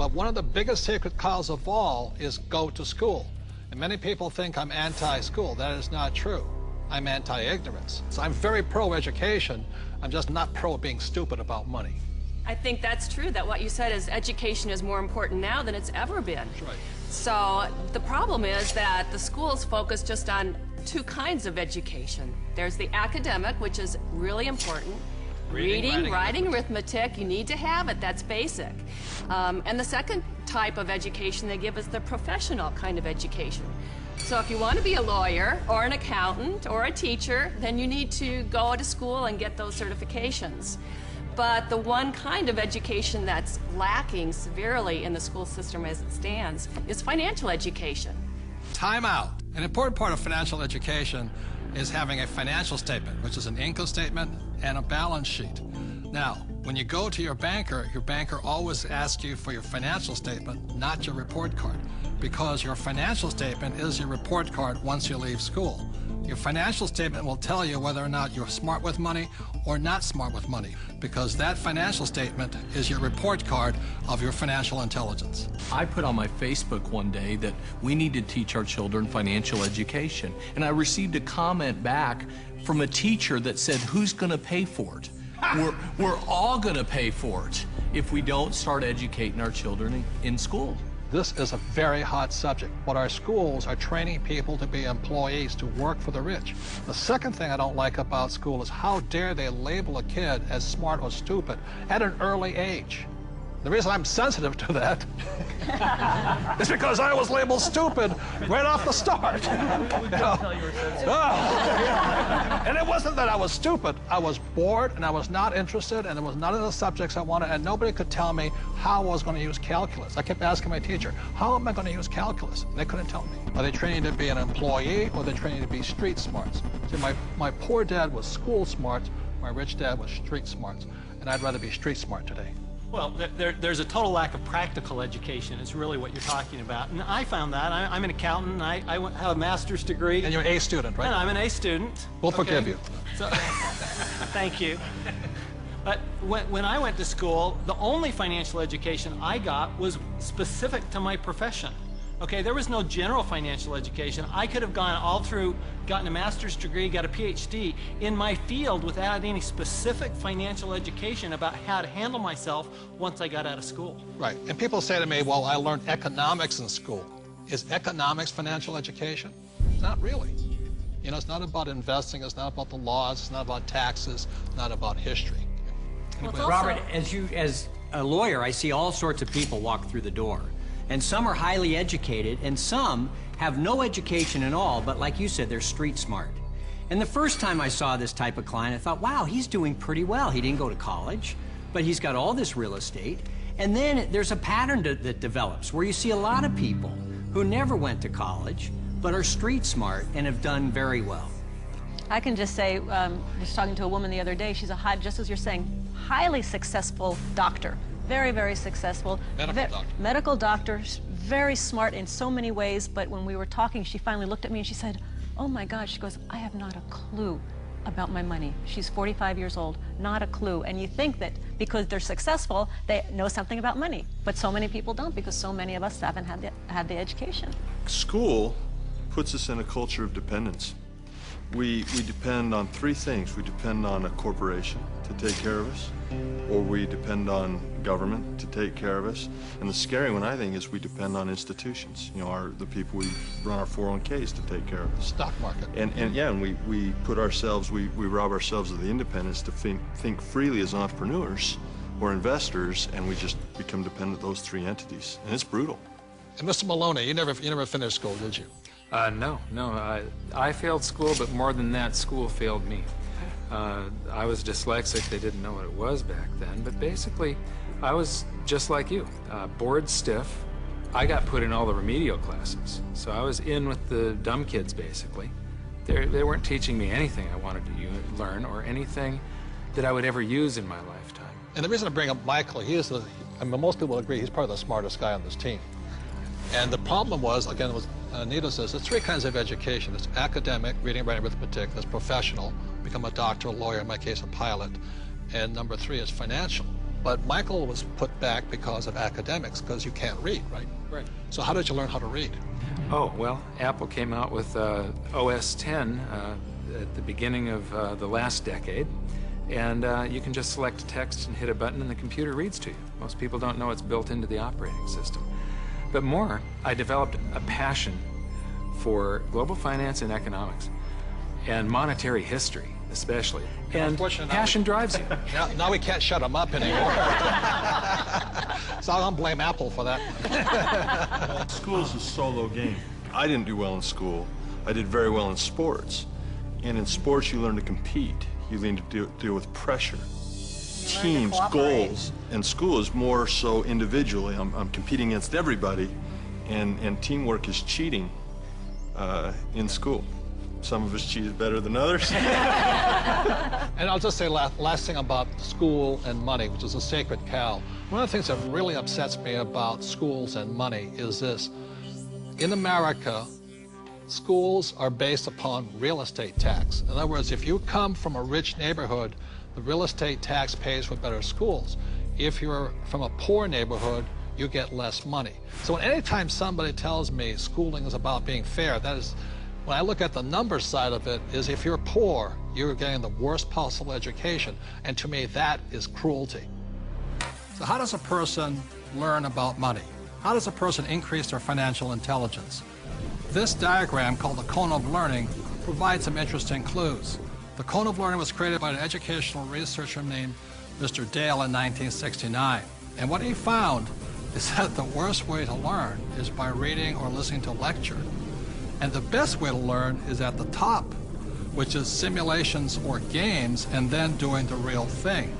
But one of the biggest sacred cows of all is go to school. And many people think I'm anti-school. That is not true. I'm anti-ignorance. So I'm very pro-education. I'm just not pro being stupid about money. I think that's true, that what you said is education is more important now than it's ever been. That's right. So the problem is that the schools focus just on two kinds of education. There's the academic, which is really important. Reading, writing, arithmetic, you need to have it, that's basic. And the second type of education they give is the professional kind of education. So if you want to be a lawyer or an accountant or a teacher, then you need to go to school and get those certifications. But the one kind of education that's lacking severely in the school system as it stands is financial education. Time out. An important part of financial education is having a financial statement, which is an income statement and a balance sheet. Now, when you go to your banker always asks you for your financial statement, not your report card, because your financial statement is your report card once you leave school. Your financial statement will tell you whether or not you're smart with money or not smart with money, because that financial statement is your report card of your financial intelligence. I put on my Facebook one day that we need to teach our children financial education, and I received a comment back from a teacher that said, who's going to pay for it? We're all going to pay for it if we don't start educating our children in school. This is a very hot subject, but our schools are training people to be employees, to work for the rich. The second thing I don't like about school is how dare they label a kid as smart or stupid at an early age. The reason I'm sensitive to that is because I was labeled stupid right off the start. And it wasn't that I was stupid. I was bored, and I was not interested, and it was none of the subjects I wanted, and nobody could tell me how I was going to use calculus. I kept asking my teacher, how am I going to use calculus? And they couldn't tell me. Are they training to be an employee, or are they training to be street smarts? See, my poor dad was school smart, my rich dad was street smarts, and I'd rather be street smart today. Well, there's a total lack of practical education is really what you're talking about. And I found that. I'm an accountant. I have a master's degree. And you're an A student, right? And I'm an A student. We'll forgive you. So, thank you. But when I went to school, the only financial education I got was specific to my profession. Okay, there was no general financial education. I could have gone all through, gotten a master's degree, got a PhD in my field without any specific financial education about how to handle myself once I got out of school. Right, and people say to me, well, I learned economics in school. Is economics financial education? Not really. You know, it's not about investing, it's not about the laws, it's not about taxes, it's not about history. Well, Robert, as a lawyer, I see all sorts of people walk through the door. And some are highly educated, and some have no education at all, but like you said, they're street smart. And the first time I saw this type of client, I thought, wow, he's doing pretty well. He didn't go to college, but he's got all this real estate. And then there's a pattern that develops where you see a lot of people who never went to college, but are street smart and have done very well. I can just say, I was talking to a woman the other day, she's just as you're saying, highly successful doctor. Very, very successful. Medical doctor, very smart in so many ways, but when we were talking, she finally looked at me and she said, oh my God, she goes, I have not a clue about my money. She's 45 years old, not a clue. And you think that because they're successful, they know something about money. But so many people don't, because so many of us haven't had the education. School puts us in a culture of dependence. We depend on three things. We depend on a corporation to take care of us, or we depend on government to take care of us. And the scary one, I think, is we depend on institutions. You know, the people we run our 401ks to take care of us. Stock market. And we put ourselves, we rob ourselves of the independence to think freely as entrepreneurs or investors, and we just become dependent on those three entities. And it's brutal. And Mr. Maloney, you never finished school, did you? No. I failed school, but more than that, school failed me. I was dyslexic. They didn't know what it was back then, but basically, I was just like you, bored stiff. I got put in all the remedial classes, so I was in with the dumb kids, basically. They weren't teaching me anything I wanted to learn or anything that I would ever use in my lifetime. And the reason I bring up Michael, most people agree he's probably the smartest guy on this team. And the problem was, again, Anita says, there's three kinds of education. There's academic, reading, writing, arithmetic. There's professional, become a doctor, a lawyer, in my case, a pilot. And number three is financial. But Michael was put back because of academics, because you can't read, right? Right. So how did you learn how to read? Oh, well, Apple came out with OS 10 at the beginning of the last decade, and you can just select text and hit a button and the computer reads to you. Most people don't know it's built into the operating system. But more, I developed a passion for global finance and economics, and monetary history especially. And passion drives you. Now we can't shut him up anymore. So I'm gonna blame Apple for that. School is a solo game. I didn't do well in school. I did very well in sports. And in sports, you learn to compete. You learn to deal with pressure, teams, goals. And school is more so individually. I'm competing against everybody, and teamwork is cheating in school. Some of us cheated better than others. And I'll just say last thing about school and money, which is a sacred cow. One of the things that really upsets me about schools and money is this. In America, schools are based upon real estate tax. In other words, if you come from a rich neighborhood, the real estate tax pays for better schools. If you're from a poor neighborhood, you get less money. So anytime somebody tells me schooling is about being fair, that is, when I look at the numbers side of it, is if you're poor, you're getting the worst possible education. And to me, that is cruelty. So how does a person learn about money? How does a person increase their financial intelligence? This diagram, called the cone of learning, provides some interesting clues. The cone of learning was created by an educational researcher named Mr. Dale in 1969. And what he found is that the worst way to learn is by reading or listening to a lecture. And the best way to learn is at the top, which is simulations or games, and then doing the real thing.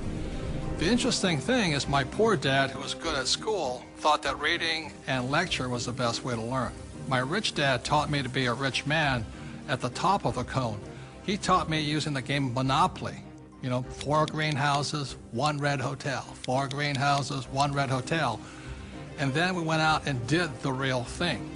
The interesting thing is my poor dad, who was good at school, thought that reading and lecture was the best way to learn. My rich dad taught me to be a rich man at the top of the cone. He taught me using the game of Monopoly. You know, 4 greenhouses, 1 red hotel. 4 greenhouses, 1 red hotel. And then we went out and did the real thing.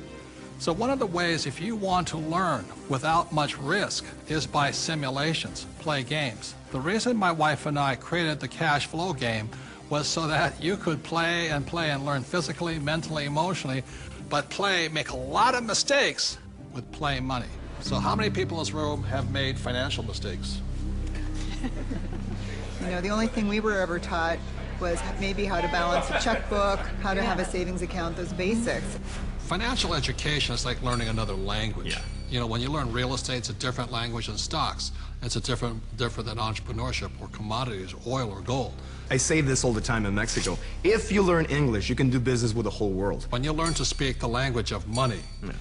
So one of the ways, if you want to learn without much risk, is by simulations, play games. The reason my wife and I created the cash flow game was so that you could play and learn physically, mentally, emotionally, but make a lot of mistakes with play money. So how many people in this room have made financial mistakes? You know, the only thing we were ever taught was maybe how to balance a checkbook, how to have a savings account, those basics. Financial education is like learning another language. Yeah. You know, when you learn real estate, it's a different language than stocks. It's a different than entrepreneurship or commodities, oil or gold. I say this all the time in Mexico. If you learn English, you can do business with the whole world. When you learn to speak the language of money,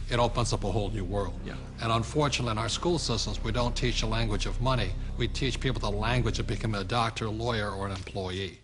it opens up a whole new world. Yeah. And unfortunately, in our school systems, we don't teach the language of money. We teach people the language of becoming a doctor, lawyer, or an employee.